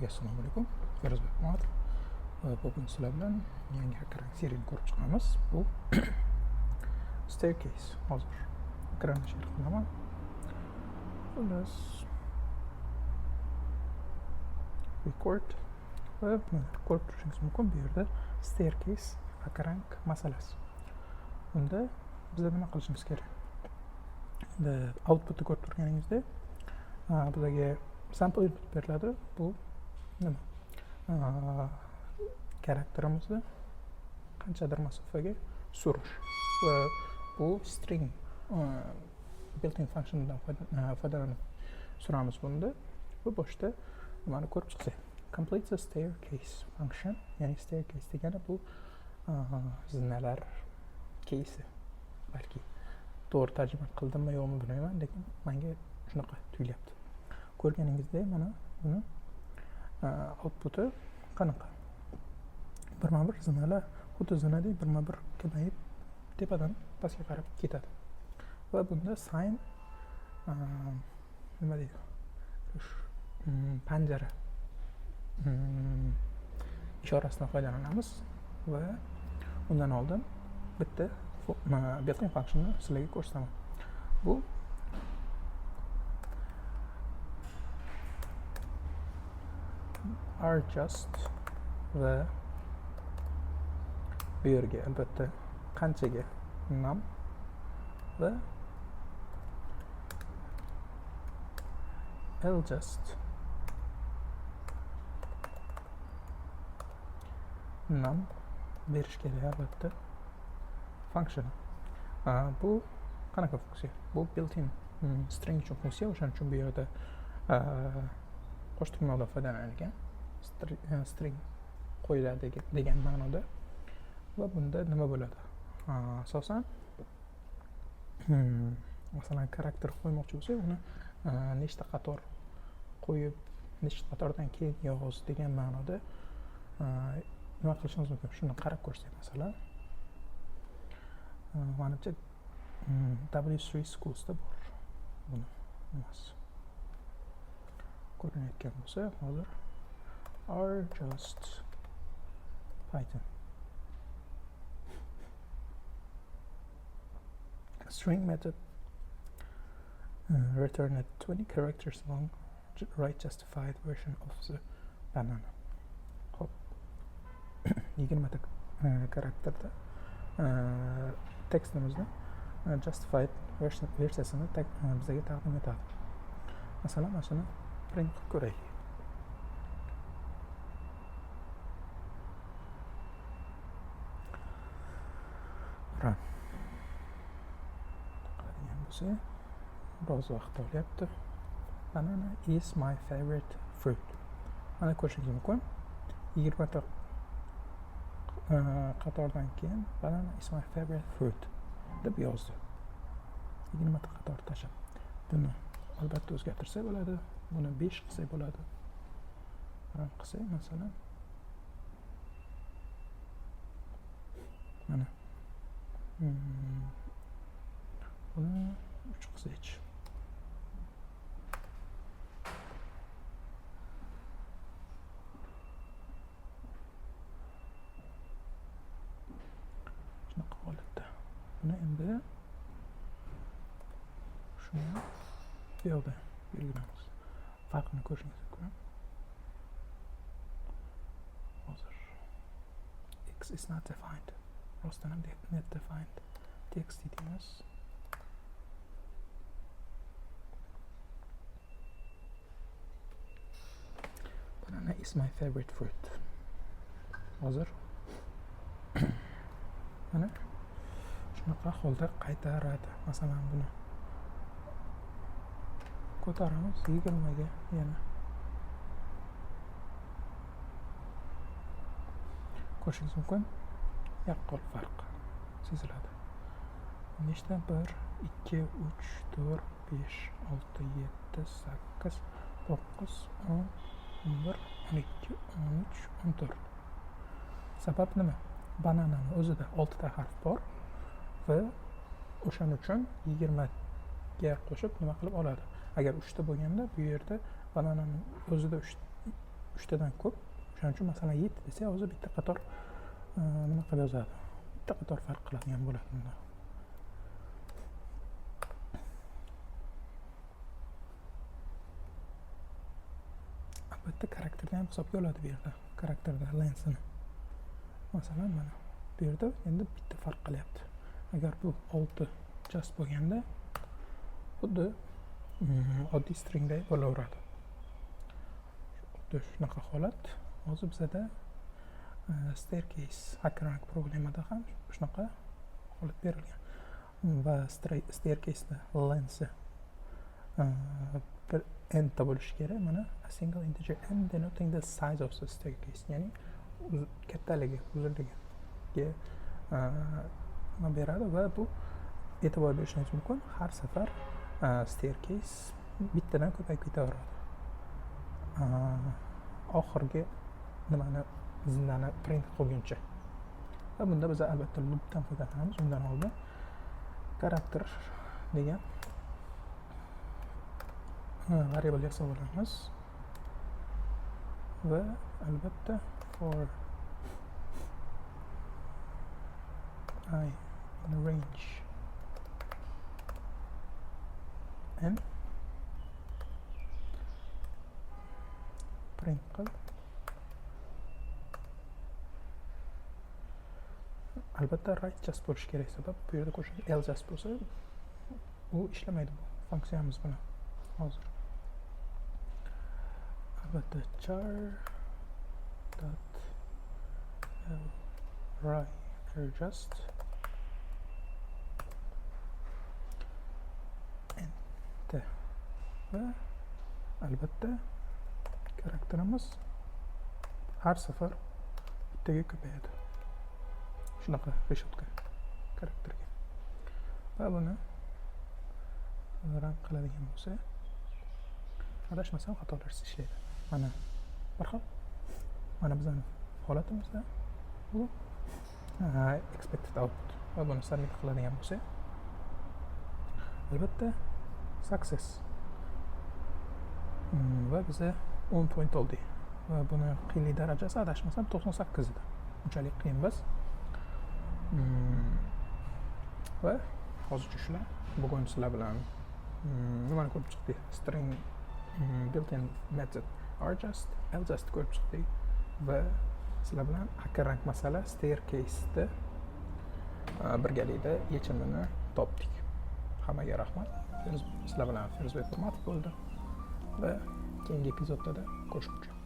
Assalomu alaykum. Ferazbek Muhammad. Bugun sizlar bilan yangi ekran seriyani ko'rib chiqamiz. Bu staircase. Hozir ekranni share qilaman. Xullas record va ko'rib turishingiz mumkin. Bu yerda staircase ekran masalasi. Unda bizlar nima qilishimiz kerak? Unda outputni ko'rib turganingizdek, bizlarga sample input beriladi. Bu nima? Karakterimizni qanchadir masofaga surish va bu string built-in functiondan foydalanib suramiz bunda. Bu boshda nimani ko'rib chiqsak, complete the staircase function, ya'ni staircase degani bu zinalar case, balki to'g'ri tarjima qildimmi yo'qmi bilmayman, lekin menga shunaqa tuyulyapti. Ko'rganingizdek, mana buni outputi qanaqa? Birma-bir zinalar, xuddi zinadek birma-bir kamayib tepadan pastga qarab ketadi. Va bunda sign nima deydi? Panjara ishorasidan foydalanamiz va undan oldin bitta built-in functionni sizlarga ko'rsataman. Bu adjust va bu yerga albatta qanchaga num va adjust num berish kerak albatta function. Bu qanaqa funksiya? Bu built-in string uchun funksiya, o'shaning uchun bu yerda qo'sh tugmadan foydalanilgan. String qo'yiladi degan ma'noda. Va bunda nima bo'ladi? Asosan masalan karakter qo'ymoqchi bo'lsak, uni nechta qator qo'yib, nechta qatordan keyin yoz degan ma'noda nima qilishimiz mumkin? Shuni qarab ko'rsak, masalan, manimcha W3 Schools'da bor. Buni emas. Ko'rinayotgan bo'lsa, hozir adjust Python string method returned 20 characters long right justified version of the banana. Hop. 20 ta karakterda tekstimizni justified versiyasini bizga taqdim etadi. Masalan, mana shuni print qilib ko'raylik. Run. Qiladigan bo'lsa, biroz vaqt olyapti. Banana is my favorite fruit. Mana ko'rishingiz mumkin. 20 ta qatordan keyin banana is my favorite fruit deb yozdi. 20 ta qator tashlab. Buni albatta o'zgartirsak bo'ladi. Buni 5 qilsak bo'ladi. Run qilsak, masalan, mana buni 3 qilsak. Shunaqa holatda. Buni endi shuni bu yoqda belgilaymiz. Farqini ko'rishingiz mumkin. Hozir x is not defined. Rostdan ham not defined text deymiz. Banana is my favorite fruit. Hozir mana shunaqa holda qaytaradi. Masalan, buni ko'taramiz 20 ga yana. Ko'rishingiz mumkin. Yaqqol farq seziladi. Nechta? 1, 2, 3, 4, 5, 6, 7, 8, 9, 10, 11, 12, 13, 14. Sabab nima? Bananani o'zida 6 ta harf bor va o'shaning uchun 20 ga qo'shib nima qilib oladi? Agar 3 ta bo'lganda, bu yerda banananing o'zida uchtadan ko'p. O'shaning uchun masalan 7 desa, hozir bitta qator nima qilib yozadi. Bitta qator farq qiladigan bo'ladi bunda. Albatta karakterni ham hisobga oladi bu yerda. Karakterda lensini. Masalan mana bu yerda endi bitta farq qilyapti. Agar bu 6 just bo'lganda xuddi oddiy stringday bo'laveradi. Xuddi shunaqa holat. Hozir bizda staircase hackrank problemada ham shunaqa holat berilgan. Va staircase'da lensi bir n ta bo'lishi kerak. Mana a single integer n denoting the size of the staircase, ya'ni kattaligi, uzunligiga nima beradi va bu e'tibor berishingiz mumkin. Har safar staircase bittadan ko'payib ketaveradi. Oxirgi nimani zindani print qilguncha. Va bunda biz albatta loopdan foydalanamiz. Undan oldin karakter degan variable yasab olamiz. Va albatta for I in range n print qil. Albatta right just bo'lishi kerak, sabab bu yerda qo'shimcha l just bo'lsa u ishlamaydi bu funksiyamiz bilan hozir. Albatta char dot l right just enter va albatta karakterimiz har safar bittaga ko'payadi. Shunaqa reshotka karakterga. Va buni run qiladigan bo'lsa, adashmasam xatolarsiz ishlaydi. Mana bir xil. Mana bizning holatimizda bu expected output. Va buni submit qiladigan bo'lsa, albatta success. Va biza 10 point oldik. Va buni qiyinlik darajasi adashmasam 98 edi. Unchalik qiyin emas. Va hozircha shular. Bugun sizlar bilan nimani ko'rib chiqdik? String built-in method rjust, ljust ko'rib chiqdik va sizlar bilan hackrank masala staircase'da birgalikda yechimini topdik. Hammaga rahmat. Sizlar bilan Firuzbek Hurmatov bo'ldi va keyingi epizodda ko'rishguncha.